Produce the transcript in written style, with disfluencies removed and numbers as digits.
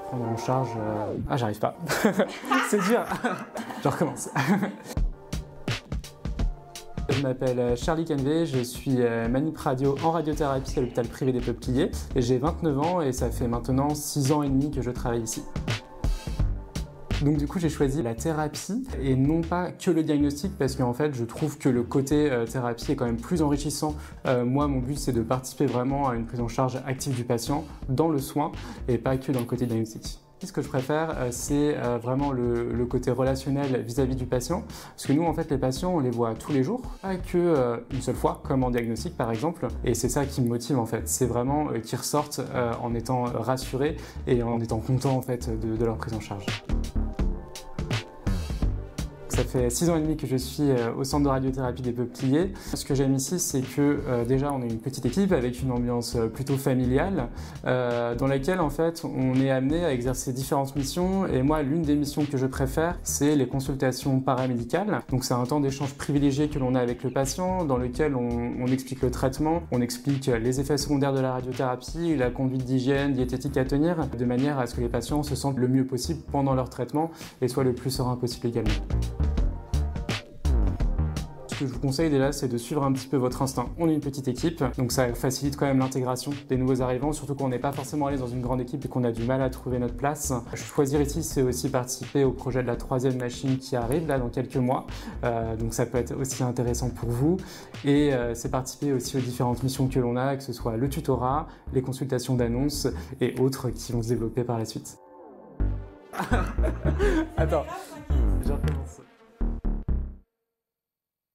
prendre en charge... Ah, j'arrive pas. C'est dur. Je recommence. Je m'appelle Charlie Canvé, je suis manip radio en radiothérapie à l'hôpital privé des Peupliers. J'ai 29 ans et ça fait maintenant 6 ans et demi que je travaille ici. Donc du coup j'ai choisi la thérapie et non pas que le diagnostic parce qu'en fait je trouve que le côté thérapie est quand même plus enrichissant. Moi mon but c'est de participer vraiment à une prise en charge active du patient dans le soin et pas que dans le côté diagnostic. Ce que je préfère, c'est vraiment le côté relationnel vis-à-vis du patient. Parce que nous, en fait, les patients, on les voit tous les jours, pas que une seule fois, comme en diagnostic par exemple. Et c'est ça qui me motive en fait. C'est vraiment qu'ils ressortent en étant rassurés et en étant contents en fait de leur prise en charge. Ça fait 6 ans et demi que je suis au centre de radiothérapie des Peupliers. Ce que j'aime ici, c'est que déjà on est une petite équipe avec une ambiance plutôt familiale dans laquelle en fait on est amené à exercer différentes missions et moi l'une des missions que je préfère c'est les consultations paramédicales. Donc c'est un temps d'échange privilégié que l'on a avec le patient dans lequel on explique le traitement, on explique les effets secondaires de la radiothérapie, la conduite d'hygiène, diététique à tenir de manière à ce que les patients se sentent le mieux possible pendant leur traitement et soient le plus serein possible également. Ce que je vous conseille déjà, c'est de suivre un petit peu votre instinct. On est une petite équipe, donc ça facilite quand même l'intégration des nouveaux arrivants, surtout quand on n'est pas forcément allé dans une grande équipe et qu'on a du mal à trouver notre place. Choisir ici, c'est aussi participer au projet de la 3e machine qui arrive là dans quelques mois, donc ça peut être aussi intéressant pour vous. Et c'est participer aussi aux différentes missions que l'on a, que ce soit le tutorat, les consultations d'annonces et autres qui vont se développer par la suite. Attends.